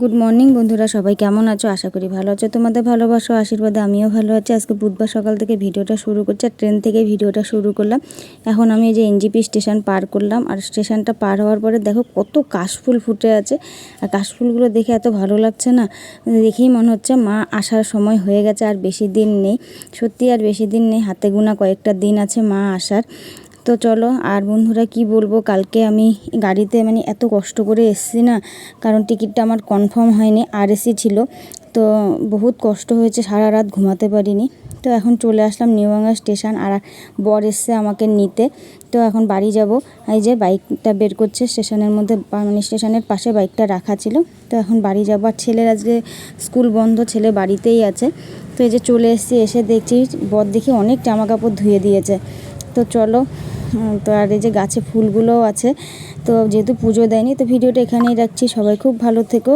Good morning বন্ধুরা, সবাই কেমন আছো? আশা করি ভালো আছো। তোমাদের ভালোবাসা আশীর্বাদে আমিও ভালো আছি। আজকে বুধবার সকাল থেকে ভিডিওটা শুরু করছি, আর ট্রেন থেকে ভিডিওটা শুরু করলাম। এখন আমি এই যে এনজিপি স্টেশন পার করলাম, আর স্টেশনটা পার হওয়ার পরে দেখো কত কাশফুল ফুটে আছে। আর কাশফুলগুলো দেখে এত ভালো লাগছে না, দেখেই মনে হচ্ছে মা আসার সময় হয়ে গেছে, আর বেশি দিন নেই। সত্যি আর বেশি দিন নেই, হাতে গোনা কয়েকটা দিন আছে মা আসার। তো চলো, আর বন্ধুরা কি বলবো, কালকে আমি গাড়িতে এত কষ্ট করে এসেছি না, কারণ টিকিটটা আমার কনফার্ম হয়নি, আর এসি ছিল। তো বহুত কষ্ট হয়েছে, সারা রাত ঘুমাতে পারিনি। তো এখন চলে আসলাম নিউভাঙা স্টেশন, আর বর এসছে আমাকে নিতে। তো এখন বাড়ি যাব। এই যে বাইকটা বের করছে, স্টেশনের মধ্যে স্টেশনের পাশে বাইকটা রাখা ছিল। তো এখন বাড়ি যাব, আর ছেলের আজকে স্কুল বন্ধ, ছেলে বাড়িতেই আছে। তো এই যে চলে এসেছি, এসে দেখছি বর দেখি অনেক জামা কাপড় ধুয়ে দিয়েছে। তো চলো, তো আর এই যে গাছে ফুলগুলোও আছে। তো যেহেতু পুজো দেয়নি, তো ভিডিওটা এখানেই রাখছি। সবাই খুব ভালো থেকো।